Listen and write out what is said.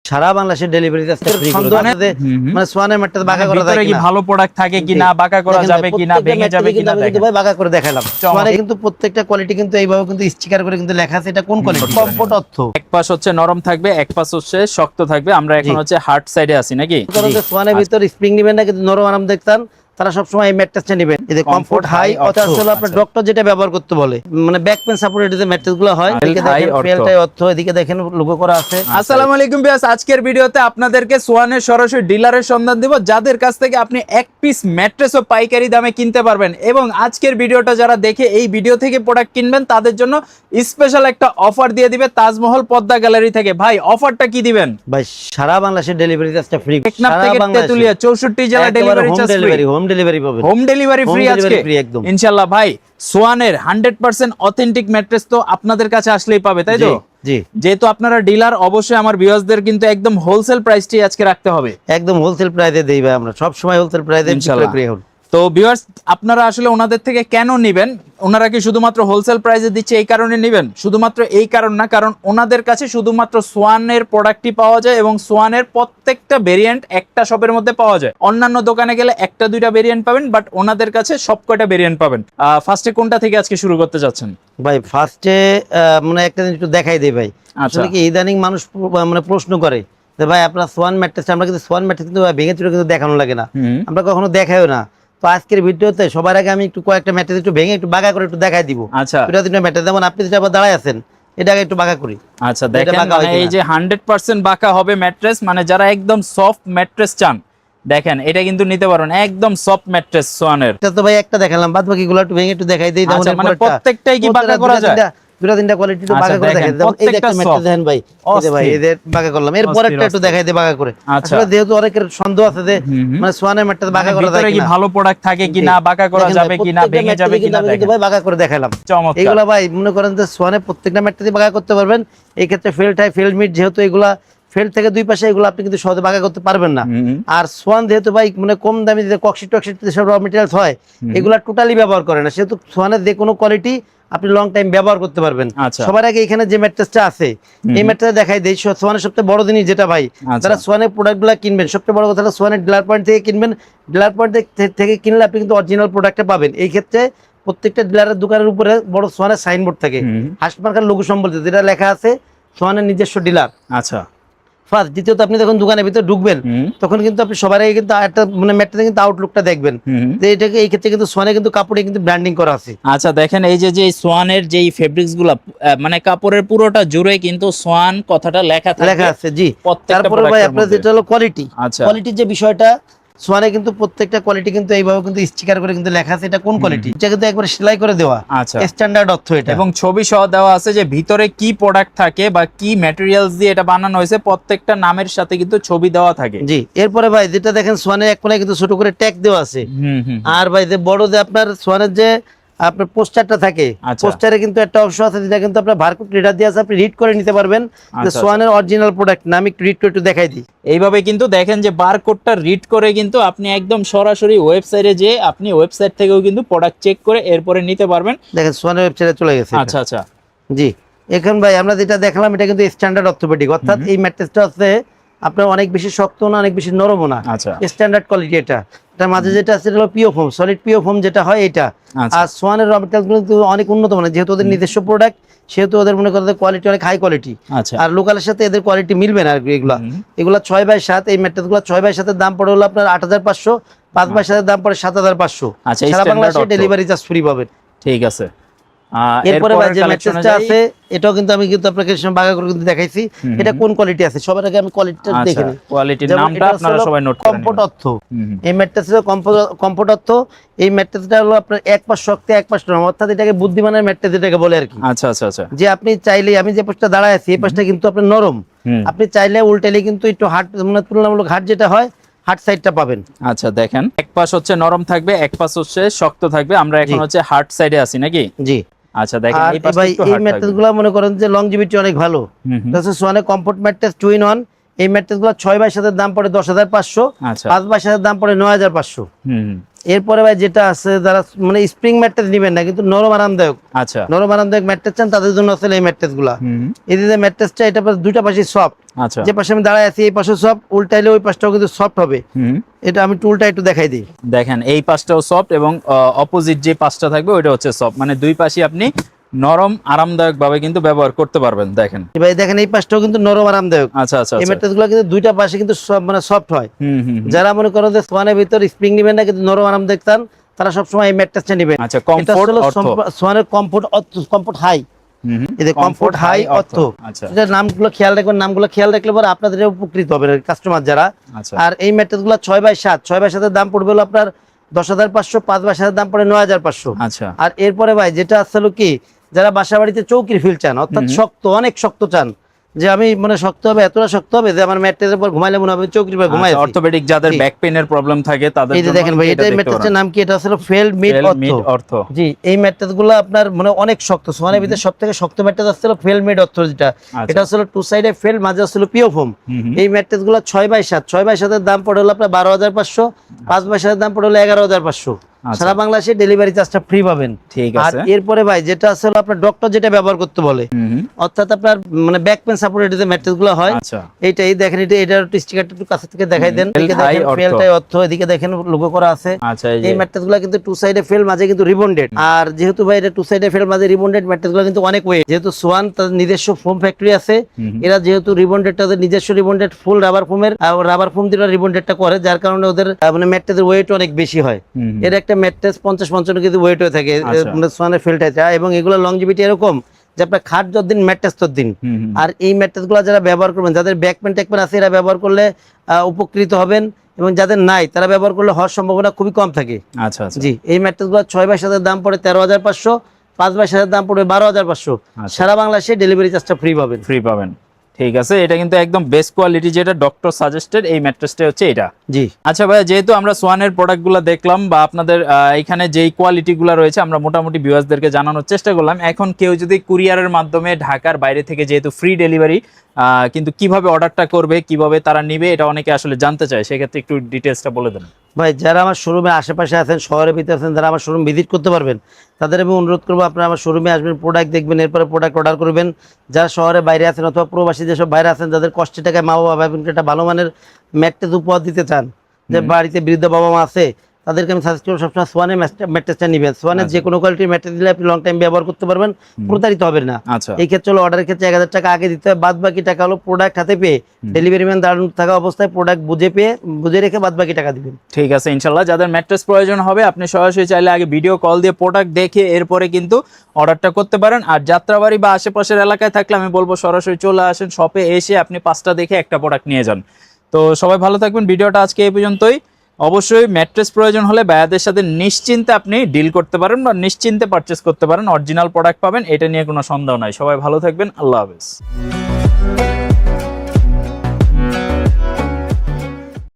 সারা বাংলাদেশে delivery free মানে সোয়ানের ম্যাটটা বাঁকা করা যায় কি ভালো প্রোডাক্ট থাকে কিনা বাঁকা করা যাবে কিনা ভেঙে যাবে কিনা দেখেন ভাই বাঁকা করে দেখালাম। সোয়ানে কিন্তু প্রত্যেকটা কোয়ালিটি কিন্তু এইভাবে কিন্তু স্টিকার করে কিন্তু লেখা আছে এটা কোন কোয়ালিটি। কমফোর্ট অর্থ এক পাশ হচ্ছে নরম থাকবে এক পাশ হচ্ছে শক্ত থাকবে। আমরা এখন হচ্ছে হার্ড সাইডে আছি নাকি। সোয়ানের ভিতর স্প্রিং নেবেন না কিন্তু নরম আরাম দেখতাম তারা সবসময় এই ম্যাট্রেসটা নেবেন। এই যে কমফোর্ট হাই অর্থ আসলে আপনার ডক্টর যেটা ব্যবহার করতে বলে মানে ব্যাক পেন সাপোর্টেড যে ম্যাট্রেসগুলো হয় এদিকে দেখেন ফেলটাই অর্থ এদিকে দেখেন লোগো করা আছে। আসসালামু আলাইকুম ভিউয়ার্স, আজকের ভিডিওতে আপনাদেরকে সোয়ানের সরাসরি ডিলারের সন্ধান দেব যাদের কাছ থেকে আপনি এক পিস ম্যাট্রেসও পাইকারি দামে কিনতে পারবেন। এবং আজকের ভিডিওটা যারা দেখে এই ভিডিও থেকে প্রোডাক্ট কিনবেন তাদের জন্য স্পেশাল একটা অফার দিয়ে দিবে তাজমহল পদ্মা গ্যালারি থেকে। ভাই অফারটা কি দিবেন? ভাই সারা বাংলাদেশে ডেলিভারি চার্জটা ফ্রি। টেকনাফ থেকে তেতুলিয়া 64 জেলা delivery charge free. Home delivery পাবেন। হোম ডেলিভারি ফ্রি আজকে ইনশাআল্লাহ। ভাই সোয়ানের 100% অথেন্টিক ম্যাট্রেস তো আপনাদের কাছে আসলেই পাবে, তাই তো? জি, যেহেতু আপনারা ডিলার অবশ্যই আমার ভিউয়ার্সদের কিন্তু একদম হোলসেল প্রাইসটি আজকে রাখতে হবে। একদম হোলসেল প্রাইসে দেই ভাই, আমরা সব সময় হোলসেল প্রাইসে ইনশাআল্লাহ। তো ভিউয়ার্স আপনারা আসলে ওনাদের থেকে কেন নেবেন? ওনারা কি শুধুমাত্র হোলসেল প্রাইসে দিচ্ছে এই কারণে নেবেন? শুধুমাত্র এই কারণ না, কারণ ওনাদের কাছে শুধুমাত্র সোয়ানের প্রোডাক্টই পাওয়া যায় এবং সোয়ানের প্রত্যেকটা ভেরিয়েন্ট একটা শপের মধ্যে পাওয়া যায়। অন্যান্য দোকানে গেলে একটা দুইটা ভেরিয়েন্ট পাবেন, বাট ওনাদের কাছে সবকটা ভেরিয়েন্ট পাবেন। ফার্স্টে কোনটা থেকে আজকে শুরু করতে যাচ্ছেন? ভাই ফার্স্টে মানে একটা জিনিস একটু দেখাই দেই ভাই। আসলে কি ইদানিং মানুষ মানে প্রশ্ন করে যে ভাই আপনার সোয়ান ম্যাট্রেস, আমরা কিন্তু সোয়ান ম্যাট্রেস কিন্তু ভেঙে চুরে কিন্তু দেখানো লাগে না, আমরা কখনো দেখাইও না। তো আজকের ভিডিওতে সবার আগে আমি একটু কয়েকটা ম্যাট্রেস একটু ভেঙে একটু বাঁকা করে একটু দেখাই দিব। আচ্ছা, দুটো তিনটা ম্যাট্রেস যেমন আপনি যেটা আবার দাঁড়ায় আছেন এটাকে একটু বাঁকা করি। আচ্ছা দেখেন, মানে এই যে 100% বাঁকা হবে ম্যাট্রেস, মানে যারা একদম সফট ম্যাট্রেস চান দেখেন এটা কিন্তু নিতে পারবেন, একদম সফট ম্যাট্রেস সোয়ানের। এটা তো ভাই একটা দেখালাম, বাদ বাকিগুলো একটু ভেঙে একটু দেখাই দেই। মানে প্রত্যেকটাই কি বাঁকা করা যায়? দুটো তিনটা কোয়ালিটি তো বাঁকা করে দেখাই দেব। এই যে একটা ম্যাট্রেস দেখেন ভাই, এই যে ভাই এদের বাঁকা করলাম, এরপর একটা একটু দেখাই দেই বাঁকা করে। আসলে যেহেতু অনেকের সন্দেহ আছে যে মানে সোয়ানের ম্যাট্রেস বাঁকা করা যায় কিনা, ভালো প্রোডাক্ট থাকে কিনা বাঁকা করা যাবে কিনা ভেঙে যাবে কিনা দেখেন ভাই বাঁকা করে দেখালাম। চমৎকার। এগুলা ভাই মনে করেন যে সোয়ানের প্রত্যেকটা ম্যাট্রেসই বাঁকা করতে পারবেন। এই ক্ষেত্রে ফেল্ট হাই ফেল্ট মিড যেহেতু এগুলা ফেল্ট থেকে দুই পাশে এগুলো আপনি কিন্তু সহজে বাঁকা করতে পারবেন না। আর সোয়ান যেহেতু ভাই মানে কম দামি যে কক্সিট টক্সিট সব র মেটেরিয়ালস হয় এগুলা টোটালি ব্যবহার করে না, সেহেতু সোয়ানের যে কোনো কোয়ালিটি আপনি লং টাইম ব্যবহার করতে পারবেন। সবার আগে এখানে যে ম্যাট্রেসটা আছে এই ম্যাট্রেস দেখাই দেই। সোয়ানের সবচেয়ে বড় জিনিস যেটা ভাই, যারা সোয়ানের প্রোডাক্টগুলো কিনবেন সবচেয়ে বড় কথা হলো সোয়ানের ডিলার পয়েন্ট থেকে কিনবেন। ডিলার পয়েন্ট থেকে কিনলে আপনি কিন্তু অরিজিনাল প্রোডাক্টটা পাবেন। এই ক্ষেত্রে প্রত্যেকটা ডিলারের দোকানের উপরে বড় সোয়ানের সাইনবোর্ড থাকে, হাসপাতাল লোগো সম্বলিত, যেটা লেখা আছে সোয়ানের নিজস্ব ডিলার। আচ্ছা ফার্স্ট। দ্বিতীয়ত আপনি যখন দোকানের ভিতরে ঢুকবেন তখন কিন্তু আপনি সবার আগে কিন্তু একটা মানে ম্যাট্রেসে কিন্তু আউটলুকটা দেখবেন যে এটাকে এই ক্ষেত্রে কিন্তু সোয়ানে কিন্তু কাপড়ে কিন্তু ব্র্যান্ডিং করা আছে। আচ্ছা দেখেন এই যে সোয়ানের যেই ফেব্রিক্স গুলা মানে কাপড়ের পুরোটা জুড়ে কিন্তু সোয়ান কথাটা লেখা আছে। জি, তারপরে ভাই আপনার যেটা হলো কোয়ালিটি, কোয়ালিটির যে বিষয়টা সোয়ানে কিন্তু প্রত্যেকটা কোয়ালিটি কিন্তু এইভাবে কিন্তু স্টিকার করে কিন্তু লেখা আছে এটা কোন কোয়ালিটি, এটা কিন্তু একবার সেলাই করে দেওয়া স্ট্যান্ডার্ড অর্থ এটা, এবং ছবি সহ দেওয়া আছে যে ভিতরে কি প্রোডাক্ট থাকে বা কি ম্যাটেরিয়ালস দিয়ে এটা বানানো হয়েছে প্রত্যেকটা নামের সাথে কিন্তু ছবি দেওয়া থাকে। জি, এরপরে ভাই যেটা দেখেন সোয়ানের এক কোণায় কিন্তু ছোট করে ট্যাগ দেওয়া আছে। আর ভাই যে বড় যে আপনার সোয়ানের যে আপনার পোস্টারটা থাকে পোস্টারে কিন্তু একটা অংশ আছে যেটা কিন্তু আপনার বারকোড রিডার দিয়ে আছে, আপনি রিড করে নিতে পারবেন যে সোয়ানের অরিজিনাল প্রোডাক্ট না। আমি একটু রিড করে একটু দেখাই দিই। এইভাবে কিন্তু দেখেন যে বারকোডটা রিড করে কিন্তু আপনি একদম সরাসরি ওয়েবসাইটে যে আপনি ওয়েবসাইট থেকেও কিন্তু প্রোডাক্ট চেক করে এরপরে নিতে পারবেন। দেখেন সোয়ানের ওয়েবসাইটে চলে গেছে। আচ্ছা আচ্ছা জি, এখন ভাই আমরা যেটা দেখলাম এটা কিন্তু স্ট্যান্ডার্ড অর্থোপেডিক, অর্থাৎ এই ম্যাট্রেসটা আছে আপনার অনেক বেশি শক্ত না অনেক বেশি নরমও না, স্ট্যান্ডার্ড কোয়ালিটি এটা। এটার মাঝে যেটা আছে এটা হলো পিও ফোম, সলিড পিও ফোম যেটা হয় এটা। আর সোয়ানের র মেটেরিয়ালসগুলো কিন্তু অনেক উন্নত মানের, যেহেতু ওদের নিজস্ব প্রোডাক্ট সেহেতু ওদের মনে করেন কোয়ালিটি অনেক হাই কোয়ালিটি। আর লোকালের সাথে এদের কোয়ালিটি মিলবে না। এগুলা 6x7 এই ম্যাট্রেসগুলো 6x7 দাম পড়ে হলো আপনার 8500, 5x7 দাম পড়ে 7500। সারা বাংলাদেশে ডেলিভারি চার্জ ফ্রি পাবেন। ঠিক আছে। এরপরে ভাই যে ম্যাট্রেসটা আছে এটাও কিন্তু আমি কিন্তু আপনাকে বাঁকা করে কিন্তু দেখাইছি, এটা কোন কোয়ালিটি আছে সবার আগে আমি কোয়ালিটিটা দেখে নিই। কোয়ালিটির নামটা আপনারা সবাই নোট করে নিন। কমফোর্ট অর্থ এই ম্যাট্রেসটা কমফোর্ট অর্থ। এই ম্যাট্রেসটা হলো আপনার এক পাশ শক্ত এক পাশ নরম, অর্থাৎ এটাকে বুদ্ধিমানের ম্যাট্রেস যেটাকে বলে আর কি। আচ্ছা আচ্ছা আচ্ছা, যে আপনি চাইলে আমি যে পাশটা দাঁড়ায় আছি এই পাশটা কিন্তু আপনার নরম, আপনি চাইলে উল্টালে কিন্তু একটু হার্ড মানে তুলনামূলক হার্ড যেটা হয় হার্ড সাইডটা পাবেন। আচ্ছা দেখেন এক পাশ হচ্ছে নরম থাকবে এক পাশ হচ্ছে শক্ত থাকবে। আমরা এখন হচ্ছে হার্ড সাইডে আছি নাকি? জি। আচ্ছা দেখেন এই পাশে ভাই এই ম্যাট্রেসগুলো মনে করেন যে লংজিভিটি অনেক ভালো। তাহলে সোয়ানে কমফোর্ট ম্যাট্রেস 2 in 1 এই ম্যাট্রেসগুলো 6x7 দাম পড়ে 10500, 5x7 দাম পড়ে 9500। এরপরে ভাই যেটা আছে যারা মানে স্প্রিং ম্যাট্রেস নিবেন না কিন্তু নরম আরামদায়ক, আচ্ছা নরম আরামদায়ক ম্যাট্রেস চান তাদের জন্য আছে এই ম্যাট্রেস গুলা। এই যে ম্যাট্রেসটা এটা দুইটা পাশে সফট, আচ্ছা যে পাশে আমি দাঁড়ায় আছি এই পাশে সফট, উল্টাইলে ওই পাশটাও কিন্তু সফট হবে। এটা আমি টুলটা একটু দেখাই দিই। দেখেন এই পাশটাও সফট এবং অপোজিট যে পাশটা থাকবে ওইটা হচ্ছে সফট, মানে দুই পাশে আপনি নরম আরামদায়ক ভাবে কিন্তু ব্যবহার করতে পারবেন। দেখেন ভাই দেখেন এই পাশটাও কিন্তু নরম আরামদায়ক। আচ্ছা আচ্ছা এই ম্যাট্রেস গুলো কিন্তু দুইটা পাশে কিন্তু মানে সফট হয়। যারা মনে করেন যে সোয়ানের ভিতর স্প্রিং নেবেন না কিন্তু নরম আরামদায়ক চান তারা সবসময় এই ম্যাট্রেসটা নেবেন। আচ্ছা কমফোর্ট অর্থ, সোয়ানের কমফোর্ট হাই, এই কমফোর্ট হাই অর্থ, আচ্ছা এটা নামগুলো খেয়াল রাখবেন, নামগুলো খেয়াল রাখলে পরে আপনাদের উপকৃত হবে কাস্টমার যারা। আর এই ম্যাট্রেস গুলো 6x7, 6x7 দাম পড়বে হলো আপনার 10,500, 5x7 দাম পড়ে 9,500। আচ্ছা আর এরপরে ভাই যেটা আসলে কি যারা বাসা বাড়িতে চৌকির ফিল চান, অর্থাৎ শক্ত, অনেক শক্ত চান, যে আমি মানে শক্ত হবে, এতটা শক্ত হবে যে আমার ম্যাট্রেসের উপর ঘুমাইলে মনে হবে চৌকির উপর ঘুমাই আছি। অর্থোপেডিক যাদের ব্যাক পেইনের প্রবলেম থাকে তাদের এই যে দেখেন ভাই এটা ম্যাট্রেসের নাম কি, এটা আসলে ফেল মিড অর্থ। জি এই ম্যাট্রেস গুলো আপনার মানে অনেক শক্ত, সোয়ানের ভিতরে সবথেকে শক্ত ম্যাট্রেস আসলে ফেল মিড অর্থ, যেটা এটা আসলে টু সাইডে ফেল, মাঝে আসলে পিও ফোম। এই ম্যাট্রেস গুলো 6x7, 6x7 এর দাম পড়ে হলো আপনার 12,500, 5x7 এর দাম পড়ে হলো 11,500। সারা বাংলাদেশে ডেলিভারি চার্জটা ফ্রি পাবেন। ঠিক আর আছে এরপরে ভাই যেটা আসলে আপনার ডক্টর যেটা ব্যবহার করতে বলে, অর্থাৎ আপনার মানে ব্যাক পেন সাপোর্টেড যে ম্যাট্রেস গুলো হয়, আচ্ছা এইটাই দেখেন, এটার একটু স্টিকারটা একটু কাছে থেকে দেখাই দেন। এদিকে দেখেন ফেলটাই অর্থ, এদিকে দেখেন লোগো করা আছে। আচ্ছা এই ম্যাট্রেস গুলো কিন্তু টু সাইডে ফেল, মাঝে কিন্তু রিবন্ডেড। আর যেহেতু ভাই এটা টু সাইডে ফেল মাঝে রিবন্ডেড, ম্যাট্রেস গুলো কিন্তু অনেক ওয়েট, যেহেতু সোয়ান তাদের নিজস্ব ফোম ফ্যাক্টরি আছে, এরা যেহেতু রিবন্ডেড তাদের নিজস্ব রিবন্ডেড ফুল রাবার ফোমের, রাবার ফোম দিয়ে রিবন্ডেডটা করে, যার কারণে ওদের মানে ম্যাট্রেসের ওয়েট অনেক বেশি হয়। এর একটা ম্যাট্রেস 50-55 কেজি ওয়েট হয়ে থাকে সোয়ানের ফেলটা, এবং এগুলো লংজিভিটি এরকম যে আপনার খাট যতদিন ম্যাট্রেস ততদিন। আর এই ম্যাট্রেস গুলো যারা ব্যবহার করবেন, যাদের ব্যাক পেন ট্যাক পেন আছে, এরা ব্যবহার করলে উপকৃত হবেন, এবং যাদের নাই তারা ব্যবহার করলে হওয়ার সম্ভাবনা খুবই কম থাকে। আচ্ছা আচ্ছা জি এই ম্যাট্রেস গুলো 6x7 এর দাম পড়ে 13,500, 5x7 এর দাম পড়বে 12,500। সারা বাংলাদেশে ডেলিভারি চার্জটা ফ্রি পাবেন। ফ্রি পাবেন, ঠিক আছে। এটা কিন্তু একদম বেস্ট কোয়ালিটি, যেটা ডক্টর সাজেস্টেড এই ম্যাট্রেসটা হচ্ছে এটা। জি আচ্ছা ভাই, যেহেতু আমরা সোয়ানের প্রোডাক্টগুলো দেখলাম বা আপনাদের এখানে যেই কোয়ালিটিগুলো রয়েছে আমরা মোটামুটি ভিউয়ার্সদেরকে জানানোর চেষ্টা করলাম, এখন কেউ যদি কুরিয়ারের মাধ্যমে ঢাকার বাইরে থেকে, যেহেতু ফ্রি ডেলিভারি, কিন্তু কিভাবে অর্ডারটা করবে, কিভাবে তারা নিবে, এটা অনেকে আসলে জানতে চায়, সেক্ষেত্রে একটু ডিটেলসটা বলে দেন ভাই। যারা আমার শোরুমের আশেপাশে আছেন, শহরের ভিতরে আছেন, যারা আমার শোরুম ভিজিট করতে পারবেন, তাদের আমি অনুরোধ করবো আপনারা আমার শোরুমে আসবেন, প্রোডাক্ট দেখবেন, এরপরে প্রোডাক্ট অর্ডার করবেন। যারা শহরে বাইরে আছেন অথবা প্রবাসী যেসব বাইরে আছেন, যাদের কষ্টের টাকায় মা বাবা একটা ভালো মানের ম্যাট্রেস উপহার দিতে চান, যে বাড়িতে বৃদ্ধ বাবা মা আছে, তাদেরকে আমি সাজেস্ট করবো সবসময় সোয়ানের ম্যাট্রেসটা নেবেন। সোয়ানের যে কোনো কোয়ালিটির ম্যাট্রেস দিলে আপনি লং টাইম ব্যবহার করতে পারবেন, প্রতারিত হবেন না। এই ক্ষেত্রে হলো অর্ডারের ক্ষেত্রে 1,000 টাকা আগে দিতে হয়, বাদ বাকি টাকা হলো প্রোডাক্ট হাতে পেয়ে ডেলিভারি ম্যান দাঁড়ানো থাকা অবস্থায় প্রোডাক্ট বুঝে রেখে বাদ বাকি টাকা দিবেন। ঠিক আছে ইনশাল্লাহ। যাদের ম্যাট্রেস প্রয়োজন হবে আপনি সরাসরি চাইলে আগে ভিডিও কল দিয়ে প্রোডাক্ট দেখে এরপরে কিন্তু অর্ডারটা করতে পারেন। আর যাত্রাবাড়ি বা আশেপাশের এলাকায় থাকলে আমি বলবো সরাসরি চলে আসেন শপে, এসে আপনি 5টা দেখে একটা প্রোডাক্ট নিয়ে যান। তো সবাই ভালো থাকবেন, ভিডিওটা আজকে এই পর্যন্তই। অবশ্যই ম্যাট্রেস প্রয়োজন হলে ভাইয়াদের সাথে নিশ্চিন্তে আপনি ডিল করতে পারেন বা নিশ্চিন্তে পারচেস করতে পারেন, অরিজিনাল প্রোডাক্ট পাবেন, এটা নিয়ে কোনো সন্দেহ নাই। সবাই ভালো থাকবেন, আল্লাহ হাফেজ।